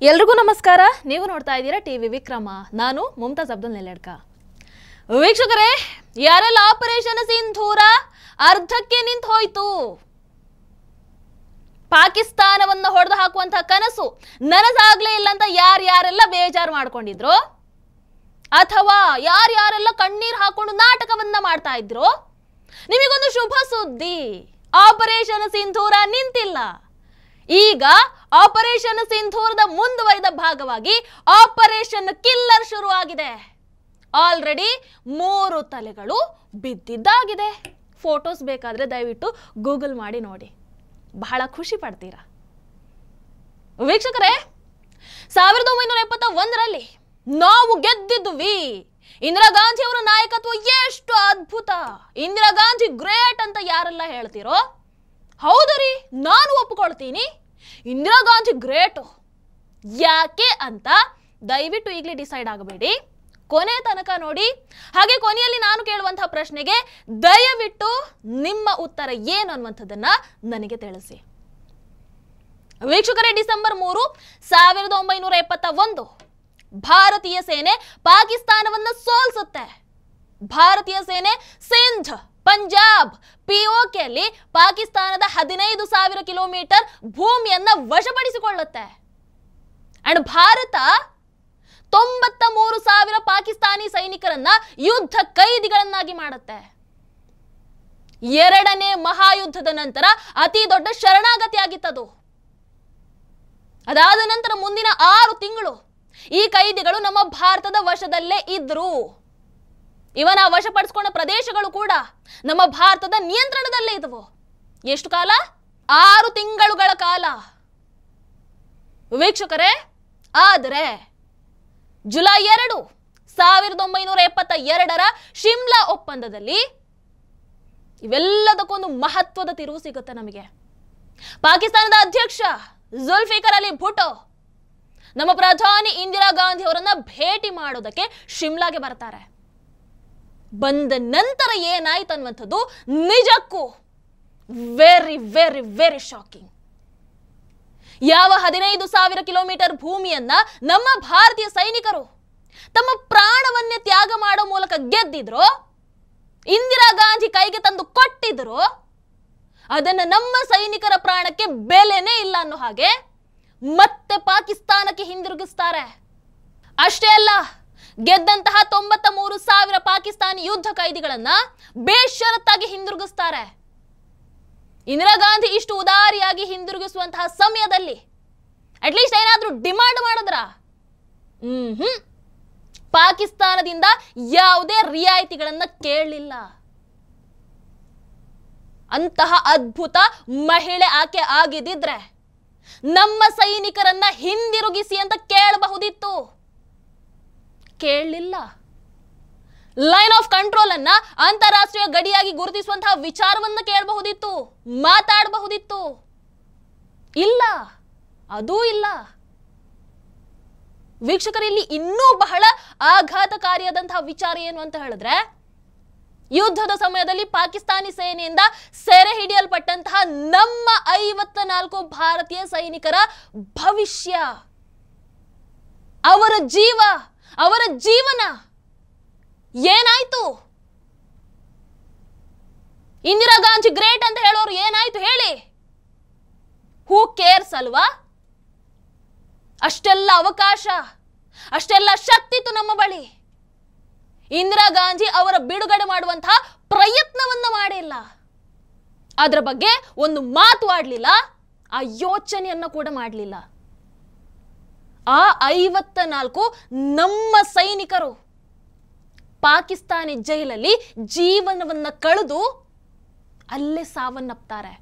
ಎಲ್ರಿಗೂ ನಮಸ್ಕಾರ. ನೀವು ನೋಡ್ತಾ ಇದ್ದೀರಾ ಟಿವಿ ವಿಕ್ರಮ. ನಾನು ಮುಮ್ತಾಜ್ ಅಬ್ದುಲ್ ನೆಲೆಡ್ಕ. ವೀಕ್ಷಕರೇ, ಯಾರೆಲ್ಲ ಆಪರೇಷನ್ ಸಿಂಧೂರ ಅರ್ಧಕ್ಕೆ ನಿಂತು ಹೋಯ್ತು, ಪಾಕಿಸ್ತಾನವನ್ನು ಹೊಡೆದು ಹಾಕುವಂತಹ ಕನಸು ನನಸಾಗ್ಲೇ ಇಲ್ಲ ಅಂತ ಯಾರ್ಯಾರೆಲ್ಲ ಬೇಜಾರು ಮಾಡ್ಕೊಂಡಿದ್ರು, ಅಥವಾ ಯಾರ್ಯಾರೆಲ್ಲ ಕಣ್ಣೀರು ಹಾಕೊಂಡು ನಾಟಕವನ್ನ ಮಾಡ್ತಾ ಇದ್ರು, ನಿಮಗೊಂದು ಶುಭ ಸುದ್ದಿ. ಆಪರೇಷನ್ ಸಿಂಧೂರ ನಿಂತಿಲ್ಲ. ಈಗ ಆಪರೇಷನ್ ಸಿಂಧೂರದ ಮುಂದುವರಿದ ಭಾಗವಾಗಿ ಆಪರೇಷನ್ ಕಿಲ್ಲರ್ ಶುರು ಆಗಿದೆ. ಆಲ್ರೆಡಿ 3 ತಲೆಗಳು ಬಿದ್ದಿದ್ದಾಗಿದೆ. ಫೋಟೋಸ್ ಬೇಕಾದ್ರೆ ದಯವಿಟ್ಟು ಗೂಗಲ್ ಮಾಡಿ ನೋಡಿ, ಬಹಳ ಖುಷಿ ಪಡ್ತೀರಾ. ವೀಕ್ಷಕರೇ, 1971ರಲ್ಲಿ ನಾವು ಗೆದ್ದಿದ್ವಿ. ಇಂದಿರಾ ಗಾಂಧಿ ಅವರ ನಾಯಕತ್ವ ಎಷ್ಟು ಅದ್ಭುತ, ಇಂದಿರಾ ಗಾಂಧಿ ಗ್ರೇಟ್ ಅಂತ ಯಾರೆಲ್ಲ ಹೇಳ್ತೀರೋ, ಹೌದು ರೀ, ನಾನು ಒಪ್ಪಿಕೊಳ್ತೀನಿ, ಇಂದಿರಾ ಗಾಂಧಿ ಗ್ರೇಟು. ಯಾಕೆ ಅಂತ ದಯವಿಟ್ಟು ಈಗಲೇ ಡಿಸೈಡ್ ಆಗಬೇಡಿ, ಕೊನೆ ತನಕ ನೋಡಿ. ಹಾಗೆ ಕೊನೆಯಲ್ಲಿ ನಾನು ಕೇಳುವಂತಹ ಪ್ರಶ್ನೆಗೆ ದಯವಿಟ್ಟು ನಿಮ್ಮ ಉತ್ತರ ಏನು ಅನ್ನುವಂಥದ್ದನ್ನ ನನಗೆ ತಿಳಿಸಿ. ವೀಕ್ಷಕರೇ, ಡಿಸೆಂಬರ್ 3, 1971 ಭಾರತೀಯ ಸೇನೆ ಪಾಕಿಸ್ತಾನವನ್ನು ಸೋಲಿಸುತ್ತೆ. ಭಾರತೀಯ ಸೇನೆ ಸಿಂಧ್, ಪಂಜಾಬ್, ಪಿಒಕೆಯಲ್ಲಿ ಪಾಕಿಸ್ತಾನದ 15,000 ಕಿಲೋಮೀಟರ್ ಭೂಮಿಯನ್ನ ವಶಪಡಿಸಿಕೊಳ್ಳುತ್ತೆ. ಅಂಡ್ ಭಾರತ 93,000 ಪಾಕಿಸ್ತಾನಿ ಸೈನಿಕರನ್ನ ಯುದ್ಧ ಕೈದಿಗಳನ್ನಾಗಿ ಮಾಡುತ್ತೆ. ಎರಡನೇ ಮಹಾಯುದ್ಧದ ನಂತರ ಅತಿ ದೊಡ್ಡ ಶರಣಾಗತಿಯಾಗಿತ್ತದು. ಅದಾದ ನಂತರ ಮುಂದಿನ 6 ತಿಂಗಳು ಈ ಕೈದಿಗಳು ನಮ್ಮ ಭಾರತದ ವಶದಲ್ಲೇ ಇದ್ರು. ಇವನ ವಶಪಡಿಸಿಕೊಂಡ ಪ್ರದೇಶಗಳು ಕೂಡ ನಮ್ಮ ಭಾರತದ ನಿಯಂತ್ರಣದಲ್ಲೇ ಇದ್ದವು. ಎಷ್ಟು ಕಾಲ? 6 ತಿಂಗಳುಗಳ ಕಾಲ. ವೀಕ್ಷಕರೇ, ಆದರೆ ಜುಲೈ 2, 1972ರ ಶಿಮ್ಲಾ ಒಪ್ಪಂದದಲ್ಲಿ ಇವೆಲ್ಲದಕ್ಕೊಂದು ಮಹತ್ವದ ತಿರುವು ಸಿಗುತ್ತೆ ನಮಗೆ. ಪಾಕಿಸ್ತಾನದ ಅಧ್ಯಕ್ಷ ಜುಲ್ಫಿಕರ್ ಅಲಿ ಭುಟ್ಟೋ ನಮ್ಮ ಪ್ರಧಾನಿ ಇಂದಿರಾ ಗಾಂಧಿ ಅವರನ್ನ ಭೇಟಿ ಮಾಡೋದಕ್ಕೆ ಶಿಮ್ಲಾಗೆ ಬರ್ತಾರೆ. ಬಂದ ನಂತರ ಏನಾಯ್ತು ಅನ್ನುವಂಥದ್ದು ನಿಜಕ್ಕೂ ವೆರಿ ವೆರಿ ವೆರಿ ಶಾಕಿಂಗ್. ಯಾವ 15,000 ಕಿಲೋಮೀಟರ್ ಭೂಮಿಯನ್ನ ನಮ್ಮ ಭಾರತೀಯ ಸೈನಿಕರು ತಮ್ಮ ಪ್ರಾಣವನ್ನೇ ತ್ಯಾಗ ಮಾಡೋ ಮೂಲಕ ಗೆದ್ದಿದ್ರು, ಇಂದಿರಾ ಗಾಂಧಿ ಕೈಗೆ ತಂದು ಕೊಟ್ಟಿದ್ರು, ಅದನ್ನ ನಮ್ಮ ಸೈನಿಕರ ಪ್ರಾಣಕ್ಕೆ ಬೆಲೆನೇ ಇಲ್ಲ ಅನ್ನೋ ಹಾಗೆ ಮತ್ತೆ ಪಾಕಿಸ್ತಾನಕ್ಕೆ ಹಿಂದಿರುಗಿಸ್ತಾರೆ. ಅಷ್ಟೇ ಅಲ್ಲ, ಗೆದ್ದಂತಹ 93,000 ಪಾಕಿಸ್ತಾನಿ ಯುದ್ಧ ಕೈದಿಗಳನ್ನ ಬೇಷರತ್ತಾಗಿ ಹಿಂದಿರುಗಿಸ್ತಾರೆ. ಇಂದಿರಾ ಗಾಂಧಿ ಇಷ್ಟು ಉದಾರಿಯಾಗಿ ಹಿಂದಿರುಗಿಸುವಂತಹ ಸಮಯದಲ್ಲಿ ಅಟ್ಲೀಸ್ಟ್ ಏನಾದ್ರೂ ಡಿಮಾಂಡ್ ಮಾಡಿದ್ರ? ಪಾಕಿಸ್ತಾನದಿಂದ ಯಾವುದೇ ರಿಯಾಯಿತಿಗಳನ್ನ ಕೇಳಲಿಲ್ಲ. ಅಂತಹ ಅದ್ಭುತ ಮಹಿಳೆ ಆಕೆ ಆಗಿದ್ದಿದ್ರೆ ನಮ್ಮ ಸೈನಿಕರನ್ನ ಹಿಂದಿರುಗಿಸಿ ಅಂತ ಕೇಳಬಹುದಿತ್ತು. ಕೇಳಲಿಲ್ಲ. ಲೈನ್ ಆಫ್ ಕಂಟ್ರೋಲ್ ಅನ್ನ ಅಂತಾರಾಷ್ಟ್ರೀಯ ಗಡಿಯಾಗಿ ಗುರುತಿಸುವಂತಹ ವಿಚಾರವನ್ನ ಕೇಳಬಹುದಿತ್ತು, ಮಾತಾಡಬಹುದಿತ್ತು. ಇಲ್ಲ, ಅದೂ ಇಲ್ಲ. ವೀಕ್ಷಕರಲ್ಲಿ ಇನ್ನೂ ಬಹಳ ಆಘಾತಕಾರಿಯಾದಂತಹ ವಿಚಾರ ಏನು ಅಂತ ಹೇಳಿದ್ರೆ, ಯುದ್ಧದ ಸಮಯದಲ್ಲಿ ಪಾಕಿಸ್ತಾನಿ ಸೇನೆಯಿಂದ ಸೆರೆ ಹಿಡಿಯಲ್ಪಟ್ಟಂತಹ ನಮ್ಮ 54 ಭಾರತೀಯ ಸೈನಿಕರ ಭವಿಷ್ಯ, ಅವರ ಜೀವ, ಅವರ ಜೀವನ ಏನಾಯ್ತು? ಇಂದಿರಾ ಗಾಂಧಿ ಗ್ರೇಟ್ ಅಂತ ಹೇಳೋರು ಏನಾಯ್ತು ಹೇಳಿ? ಹೂ ಕೇರ್ಸ್ ಅಲ್ವಾ? ಅಷ್ಟೆಲ್ಲ ಅವಕಾಶ, ಅಷ್ಟೆಲ್ಲ ಶಕ್ತಿತ್ತು ನಮ್ಮ ಬಳಿ. ಇಂದಿರಾ ಗಾಂಧಿ ಅವರ ಬಿಡುಗಡೆ ಮಾಡುವಂತಹ ಪ್ರಯತ್ನವನ್ನ ಮಾಡಿಲ್ಲ. ಅದರ ಬಗ್ಗೆ ಒಂದು ಮಾತು ಆಡ್ಲಿಲ್ಲ, ಆ ಯೋಚನೆಯನ್ನ ಕೂಡ ಮಾಡಲಿಲ್ಲ. ಆ 54 ನಮ್ಮ ಸೈನಿಕರು ಪಾಕಿಸ್ತಾನಿ ಜೈಲಲ್ಲಿ ಜೀವನವನ್ನ ಕಳೆದು ಅಲ್ಲೇ ಸಾವನ್ನಪ್ತಾರೆ.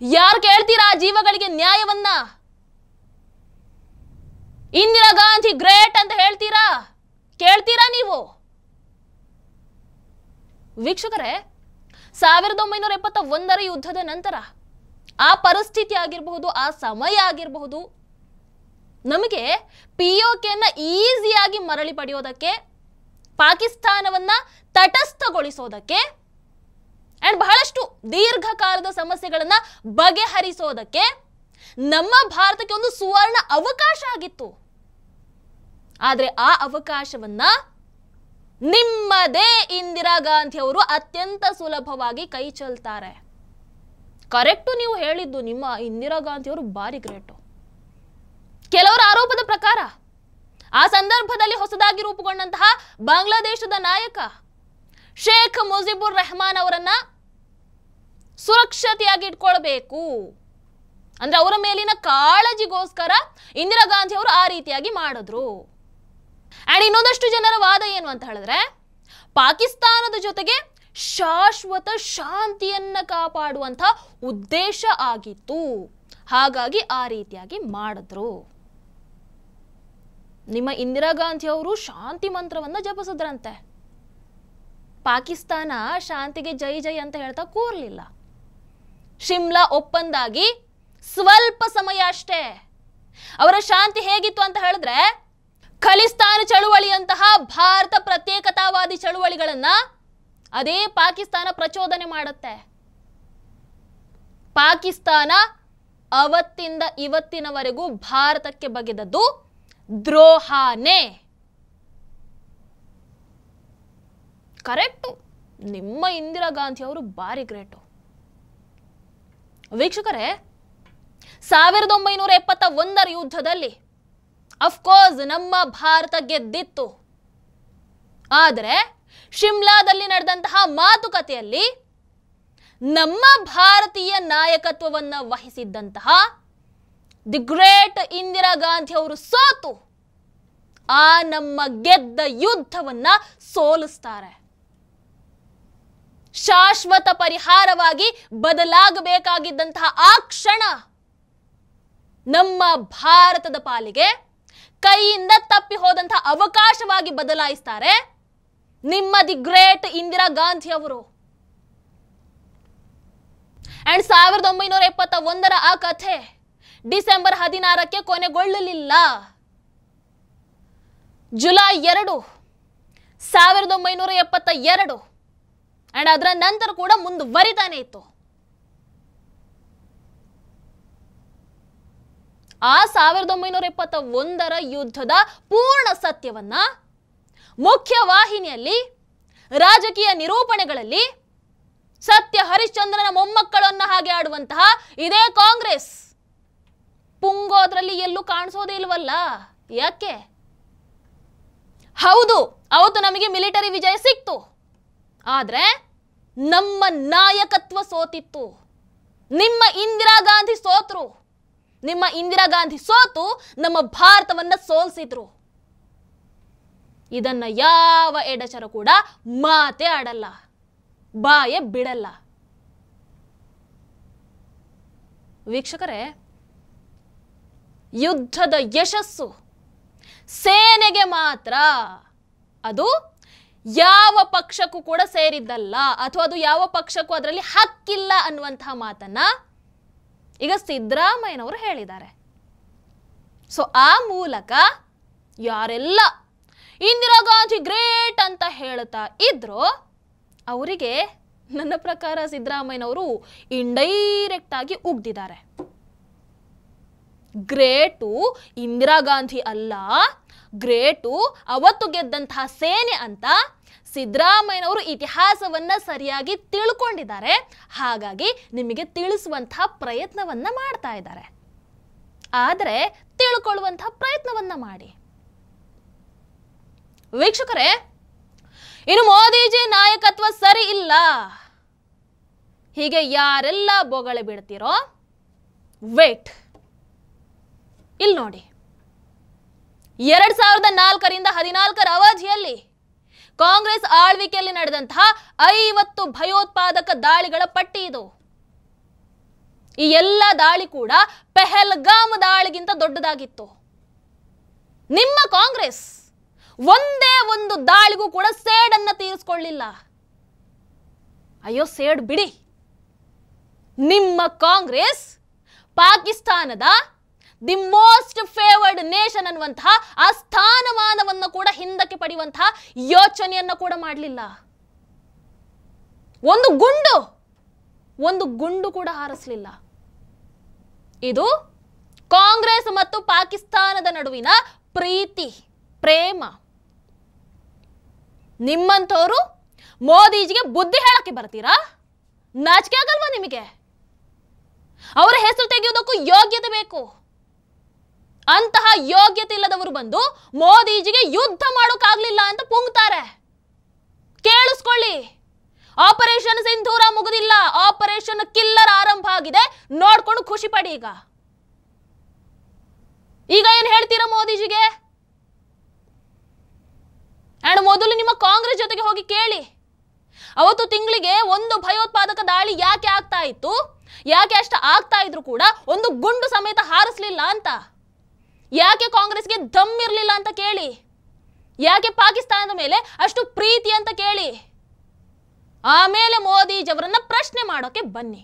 ಯಾರು ಕೇಳ್ತೀರಾ ಆ ಜೀವಗಳಿಗೆ ನ್ಯಾಯವನ್ನ? ಇಂದಿರಾ ಗಾಂಧಿ ಗ್ರೇಟ್ ಅಂತ ಹೇಳ್ತೀರಾ? ಕೇಳ್ತೀರಾ ನೀವು? ವೀಕ್ಷಕರೇ, 1971ರ ಯುದ್ಧದ ನಂತರ ಆ ಪರಿಸ್ಥಿತಿ ಆಗಿರಬಹುದು, ಆ ಸಮಯ ಆಗಿರಬಹುದು, ನಮಗೆ ಪಿಒಕೆಯನ್ನ ಈಸಿಯಾಗಿ ಮರಳಿ ಪಡೆಯೋದಕ್ಕೆ, ಪಾಕಿಸ್ತಾನವನ್ನ ತಟಸ್ಥಗೊಳಿಸೋದಕ್ಕೆ ಅಂಡ್ ಬಹಳಷ್ಟು ದೀರ್ಘಕಾಲದ ಸಮಸ್ಯೆಗಳನ್ನ ಬಗೆಹರಿಸೋದಕ್ಕೆ ನಮ್ಮ ಭಾರತಕ್ಕೆ ಒಂದು ಸುವರ್ಣ ಅವಕಾಶ ಆಗಿತ್ತು. ಆದ್ರೆ ಆ ಅವಕಾಶವನ್ನ ನಿಮ್ಮದೇ ಇಂದಿರಾ ಗಾಂಧಿ ಅವರು ಅತ್ಯಂತ ಸುಲಭವಾಗಿ ಕೈ ಚೆಲ್ತಾರೆ. ಕರೆಕ್ಟು, ನೀವು ಹೇಳಿದ್ದು, ನಿಮ್ಮ ಇಂದಿರಾ ಗಾಂಧಿ ಅವರು ಬಾರಿ ಗ್ರೇಟು. ಕೆಲವರ ಆರೋಪದ ಪ್ರಕಾರ ಆ ಸಂದರ್ಭದಲ್ಲಿ ಹೊಸದಾಗಿ ರೂಪುಗೊಂಡಂತಹ ಬಾಂಗ್ಲಾದೇಶದ ನಾಯಕ ಶೇಖ್ ಮುಜಿಬುರ್ ರೆಹಮಾನ್ ಅವರನ್ನ ಸುರಕ್ಷತೆಯಾಗಿ ಇಟ್ಕೊಳ್ಬೇಕು ಅಂದ್ರೆ ಅವರ ಮೇಲಿನ ಕಾಳಜಿಗೋಸ್ಕರ ಇಂದಿರಾ ಗಾಂಧಿ ಅವರು ಆ ರೀತಿಯಾಗಿ ಮಾಡಿದ್ರು. ಅಂಡ್ ಇನ್ನೊಂದಷ್ಟು ಜನರ ವಾದ ಏನು ಅಂತ ಹೇಳಿದ್ರೆ, ಪಾಕಿಸ್ತಾನದ ಜೊತೆಗೆ ಶಾಶ್ವತ ಶಾಂತಿಯನ್ನ ಕಾಪಾಡುವಂತ ಉದ್ದೇಶ ಆಗಿತ್ತು, ಹಾಗಾಗಿ ಆ ರೀತಿಯಾಗಿ ಮಾಡಿದ್ರು. ನಿಮ್ಮ ಇಂದಿರಾ ಗಾಂಧಿ ಅವರು ಶಾಂತಿ ಮಂತ್ರವನ್ನ ಜಪಿಸಿದ್ರಂತೆ. ಪಾಕಿಸ್ತಾನ ಶಾಂತಿಗೆ ಜೈ ಜೈ ಅಂತ ಹೇಳ್ತಾ ಕೂರ್ಲಿಲ್ಲ. ಶಿಮ್ಲಾ ಒಪ್ಪಂದ ಆಗಿ ಸ್ವಲ್ಪ ಸಮಯ ಅಷ್ಟೇ. ಅವರ ಶಾಂತಿ ಹೇಗಿತ್ತು ಅಂತ ಹೇಳಿದ್ರೆ, ಖಲಿಸ್ತಾನ್ ಚಳುವಳಿಯಂತಹ ಭಾರತ ಪ್ರತ್ಯೇಕತಾವಾದಿ ಚಳುವಳಿಗಳನ್ನ ಅದೇ ಪಾಕಿಸ್ತಾನ ಪ್ರಚೋದನೆ ಮಾಡುತ್ತೆ. ಪಾಕಿಸ್ತಾನ ಅವತ್ತಿಂದ ಇವತ್ತಿನವರೆಗೂ ಭಾರತಕ್ಕೆ ಬಗೆದದ್ದು ದ್ರೋಹನೇ. ಕರೆಕ್ಟು, ನಿಮ್ಮ ಇಂದಿರಾ ಗಾಂಧಿ ಅವರು ಬಾರಿ ಗ್ರೇಟು. ವೀಕ್ಷಕರೇ, 1971ರ ಯುದ್ಧದಲ್ಲಿ ಅಫ್ಕೋರ್ಸ್ ನಮ್ಮ ಭಾರತ ಗೆದ್ದಿತ್ತು. ಆದರೆ ಶಿಮ್ಲಾದಲ್ಲಿ ನಡೆದಂತಹ ಮಾತುಕತೆಯಲ್ಲಿ ನಮ್ಮ ಭಾರತೀಯ ನಾಯಕತ್ವವನ್ನು ವಹಿಸಿದ್ದಂತಹ ದಿ ಗ್ರೇಟ್ ಇಂದಿರಾ ಗಾಂಧಿ ಅವರು ಸೋತು ಆ ನಮ್ಮ ಗೆದ್ದ ಯುದ್ಧವನ್ನ ಸೋಲಿಸ್ತಾರೆ. ಶಾಶ್ವತ ಪರಿಹಾರವಾಗಿ ಬದಲಾಗಬೇಕಾಗಿದ್ದಂತಹ ಆ ಕ್ಷಣ ನಮ್ಮ ಭಾರತದ ಪಾಲಿಗೆ ಕೈಯಿಂದ ತಪ್ಪಿ ಹೋದಂತಹ ಅವಕಾಶವಾಗಿ ಬದಲಾಯಿಸ್ತಾರೆ ನಿಮ್ಮ ದಿ ಗ್ರೇಟ್ ಇಂದಿರಾ ಗಾಂಧಿ ಅವರು. ಅಂಡ್ 1971ರ ಆ ಕಥೆ ಡಿಸೆಂಬರ್ 16ಕ್ಕೆ ಕೊನೆಗೊಳ್ಳಲಿಲ್ಲ. ಜುಲೈ 2, 1972 ಅಂಡ್ ಅದರ ನಂತರ ಕೂಡ ಮುಂದುವರಿತಾನೆ ಇತ್ತು. ಆ 1971ರ ಯುದ್ಧದ ಪೂರ್ಣ ಸತ್ಯವನ್ನ ಮುಖ್ಯ ವಾಹಿನಿಯಲ್ಲಿ ರಾಜಕೀಯ ನಿರೂಪಣೆಗಳಲ್ಲಿ ಸತ್ಯ ಹರಿಶ್ಚಂದ್ರನ ಮೊಮ್ಮಕ್ಕಳನ್ನ ಹಾಗೆ ಆಡುವಂತಹ ಇದೇ ಕಾಂಗ್ರೆಸ್ ಪುಂಗೋದ್ರಲ್ಲಿ ಎಲ್ಲೂ ಕಾಣಿಸೋದೇ ಇಲ್ವಲ್ಲ. ಯಾಕೆ? ಹೌದು, ಅವತ್ತು ನಮಗೆ ಮಿಲಿಟರಿ ವಿಜಯ ಸಿಕ್ತು, ಆದ್ರೆ ನಮ್ಮ ನಾಯಕತ್ವ ಸೋತಿತ್ತು. ನಿಮ್ಮ ಇಂದಿರಾ ಗಾಂಧಿ ಸೋತ್ರು. ನಿಮ್ಮ ಇಂದಿರಾ ಗಾಂಧಿ ಸೋತು ನಮ್ಮ ಭಾರತವನ್ನ ಸೋಲ್ಸಿದ್ರು. ಇದನ್ನ ಯಾವ ಎಡಚರ ಕೂಡ ಮಾತೇ ಆಡಲ್ಲ, ಬಾಯೇ ಬಿಡಲ್ಲ. ವೀಕ್ಷಕರೇ, ಯುದ್ಧದ ಯಶಸ್ಸು ಸೇನೆಗೆ ಮಾತ್ರ, ಅದು ಯಾವ ಪಕ್ಷಕ್ಕೂ ಕೂಡ ಸೇರಿದ್ದಲ್ಲ, ಅಥವಾ ಅದು ಯಾವ ಪಕ್ಷಕ್ಕೂ ಅದರಲ್ಲಿ ಹಕ್ಕಿಲ್ಲ ಅನ್ನುವಂತಹ ಮಾತನ್ನ ಈಗ ಸಿದ್ದರಾಮಯ್ಯನವರು ಹೇಳಿದ್ದಾರೆ. ಸೊ ಆ ಮೂಲಕ ಯಾರೆಲ್ಲ ಇಂದಿರಾ ಗಾಂಧಿ ಗ್ರೇಟ್ ಅಂತ ಹೇಳ್ತಾ ಇದ್ರು ಅವರಿಗೆ ನನ್ನ ಪ್ರಕಾರ ಸಿದ್ದರಾಮಯ್ಯನವರು ಇಂಡೈರೆಕ್ಟ್ ಆಗಿ ಉಗ್ದಿದ್ದಾರೆ. ಗ್ರೇಟು ಇಂದಿರಾ ಗಾಂಧಿ ಅಲ್ಲ, ಗ್ರೇಟು ಅವತ್ತು ಗೆದ್ದಂತಹ ಸೇನೆ ಅಂತ ಸಿದ್ದರಾಮಯ್ಯನವರು ಇತಿಹಾಸವನ್ನ ಸರಿಯಾಗಿ ತಿಳ್ಕೊಂಡಿದ್ದಾರೆ. ಹಾಗಾಗಿ ನಿಮಗೆ ತಿಳಿಸುವಂತಹ ಪ್ರಯತ್ನವನ್ನ ಮಾಡ್ತಾ ಇದ್ದಾರೆ. ಆದರೆ ತಿಳ್ಕೊಳ್ಳುವಂತಹ ಪ್ರಯತ್ನವನ್ನ ಮಾಡಿ. ವೀಕ್ಷಕರೇ, ಇನ್ನು ಮೋದಿಜಿ ನಾಯಕತ್ವ ಸರಿ ಇಲ್ಲ ಹೀಗೆ ಯಾರೆಲ್ಲ ಬೊಗಳೆ ಬಿಡ್ತೀರೋ ವೇಟ್, ಇಲ್ಲಿ ನೋಡಿ. 2004ರಿಂದ 2014ರ ಅವಧಿಯಲ್ಲಿ ಕಾಂಗ್ರೆಸ್ ಆಳ್ವಿಕೆಯಲ್ಲಿ ನಡೆದಂತಹ 50 ಭಯೋತ್ಪಾದಕ ದಾಳಿಗಳ ಪಟ್ಟಿ ಇದು. ಈ ಎಲ್ಲ ದಾಳಿ ಕೂಡ ಪೆಹಲ್ಗಾಮ್ ದಾಳಿಗಿಂತ ದೊಡ್ಡದಾಗಿತ್ತು. ನಿಮ್ಮ ಕಾಂಗ್ರೆಸ್ ಒಂದೇ ಒಂದು ದಾಳಿಗೂ ಕೂಡ ಸೇಡನ್ನ ತೀರಿಸಿಕೊಳ್ಳಿಲ್ಲ. ಅಯ್ಯೋ ಸೇಡ್ ಬಿಡಿ, ನಿಮ್ಮ ಕಾಂಗ್ರೆಸ್ ಪಾಕಿಸ್ತಾನದ ದಿ ಮೋಸ್ಟ್ ಫೇವರ್ಡ್ ನೇಷನ್ ಅನ್ನುವಂತಹ ಆ ಸ್ಥಾನಮಾನವನ್ನು ಕೂಡ ಹಿಂದಕ್ಕೆ ಪಡೆಯುವಂತಹ ಯೋಚನೆಯನ್ನ ಕೂಡ ಮಾಡಲಿಲ್ಲ. ಒಂದು ಗುಂಡು ಕೂಡ ಹಾರಿಸಲಿಲ್ಲ. ಇದು ಕಾಂಗ್ರೆಸ್ ಮತ್ತು ಪಾಕಿಸ್ತಾನದ ನಡುವಿನ ಪ್ರೀತಿ ಪ್ರೇಮ. ನಿಮ್ಮಂಥವರು ಮೋದಿಜಿಗೆ ಬುದ್ಧಿ ಹೇಳಕ್ಕೆ ಬರ್ತೀರಾ? ನಾಚಿಕೆ ಆಗಲ್ವಾ ನಿಮಗೆ? ಅವರ ಹೆಸರು ತೆಗೆಯುವುದಕ್ಕೂ ಯೋಗ್ಯತೆ ಬೇಕು. ಅಂತಹ ಯೋಗ್ಯತೆ ಇಲ್ಲದವರು ಬಂದು ಮೋದಿಜಿಗೆ ಯುದ್ಧ ಮಾಡೋಕ್ಕಾಗ್ಲಿಲ್ಲ ಅಂತ ಪುಂಗ್ತಾರೆ. ಕೇಳಿಸ್ಕೊಳ್ಳಿ, ಆಪರೇಷನ್ ಸಿಂಧೂರ ಮುಗಿದಿಲ್ಲ, ಆಪರೇಷನ್ ಕಿಲ್ಲರ್ ಆರಂಭ ಆಗಿದೆ. ನೋಡ್ಕೊಂಡು ಖುಷಿ ಪಡಿ. ಈಗ ಏನ್ ಹೇಳ್ತೀರಾ ಮೋದಿಜಿಗೆ? ಅಂಡ್ ಮೊದಲು ನಿಮ್ಮ ಕಾಂಗ್ರೆಸ್ ಜೊತೆಗೆ ಹೋಗಿ ಕೇಳಿ, ಅವತ್ತು ತಿಂಗಳಿಗೆ ಒಂದು ಭಯೋತ್ಪಾದಕ ದಾಳಿ ಯಾಕೆ ಆಗ್ತಾ ಇತ್ತು, ಯಾಕೆ ಅಷ್ಟ ಆಗ್ತಾ ಇದ್ರು ಕೂಡ ಒಂದು ಗುಂಡು ಸಮೇತ ಹಾರಿಸಲಿಲ್ಲ ಅಂತ. ಯಾಕೆ ಕಾಂಗ್ರೆಸ್ಗೆ ದಮ್ ಇರಲಿಲ್ಲ ಅಂತ ಕೇಳಿ. ಯಾಕೆ ಪಾಕಿಸ್ತಾನದ ಮೇಲೆ ಅಷ್ಟು ಪ್ರೀತಿ ಅಂತ ಕೇಳಿ. ಆಮೇಲೆ ಮೋದಿಜಿಯವರನ್ನ ಪ್ರಶ್ನೆ ಮಾಡೋಕೆ ಬನ್ನಿ.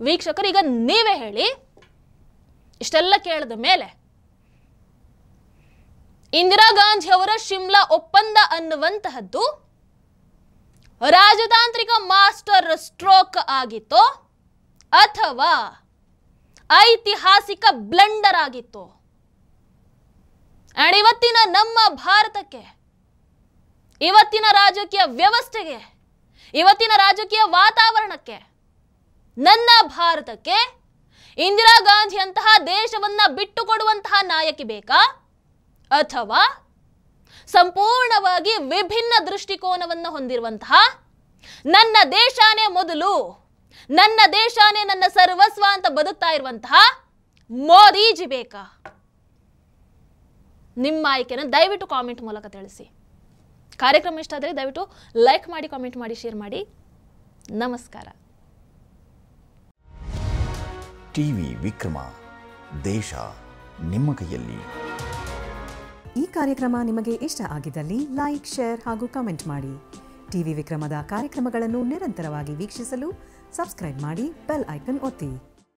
ವೀಕ್ಷಕರು, ಈಗ ನೀವೇ ಹೇಳಿ, ಇಷ್ಟೆಲ್ಲ ಕೇಳಿದ ಮೇಲೆ ಇಂದಿರಾ ಗಾಂಧಿ ಅವರ ಶಿಮ್ಲಾ ಒಪ್ಪಂದ ಅನ್ನುವಂತಹದ್ದು ರಾಜತಾಂತ್ರಿಕ ಮಾಸ್ಟರ್ ಸ್ಟ್ರೋಕ್ ಆಗಿತ್ತೋ ಅಥವಾ ಐತಿಹಾಸಿಕ ಬ್ಲಂಡರ್ ಆಗಿತ್ತೋ? ಇವತ್ತಿನ ನಮ್ಮ ಭಾರತಕ್ಕೆ, ಇವತ್ತಿನ ರಾಜಕೀಯ ವ್ಯವಸ್ಥೆಗೆ, ಇವತ್ತಿನ ರಾಜಕೀಯ ವಾತಾವರಣಕ್ಕೆ, ನನ್ನ ಭಾರತಕ್ಕೆ ಇಂದಿರಾ ಗಾಂಧಿ ಅಂತಹ ದೇಶವನ್ನ ಬಿಟ್ಟುಕೊಡುವಂತಹ ನಾಯಕಿ ಬೇಕಾ, ಅಥವಾ ಸಂಪೂರ್ಣವಾಗಿ ವಿಭಿನ್ನ ದೃಷ್ಟಿಕೋನವನ್ನು ಹೊಂದಿರುವಂತಹ ನನ್ನ ದೇಶಾನೇ ಮೊದಲು, ನನ್ನ ದೇಶಾನೇ ನನ್ನ ಸರ್ವಸ್ವ ಅಂತ ಬದುಕ್ತಾ ಇರುವಂತಹ ಮೋದಿಜಿ ಬೇಕಾ? ನಿಮ್ಮ ಆಯ್ಕೆನ ದಯವಿಟ್ಟು ಕಾಮೆಂಟ್ ಮೂಲಕ ತಿಳಿಸಿ. ಕಾರ್ಯಕ್ರಮ ಇಷ್ಟ ಆದರೆ ದಯವಿಟ್ಟು ಲೈಕ್ ಮಾಡಿ, ಕಾಮೆಂಟ್ ಮಾಡಿ, ಶೇರ್ ಮಾಡಿ. ನಮಸ್ಕಾರ. ಟಿವಿ ವಿಕ್ರಮ, ದೇಶ ನಿಮ್ಮ ಕೈಯಲ್ಲಿ. ಈ ಕಾರ್ಯಕ್ರಮ ನಿಮಗೆ ಇಷ್ಟ ಆಗಿದ್ದಲ್ಲಿ ಲೈಕ್, ಶೇರ್ ಹಾಗೂ ಕಮೆಂಟ್ ಮಾಡಿ. ಟಿವಿ ವಿಕ್ರಮದ ಕಾರ್ಯಕ್ರಮಗಳನ್ನು ನಿರಂತರವಾಗಿ ವೀಕ್ಷಿಸಲು ಸಬ್ಸ್ಕ್ರೈಬ್ ಮಾಡಿ, ಬೆಲ್ ಐಕನ್ ಒತ್ತಿ.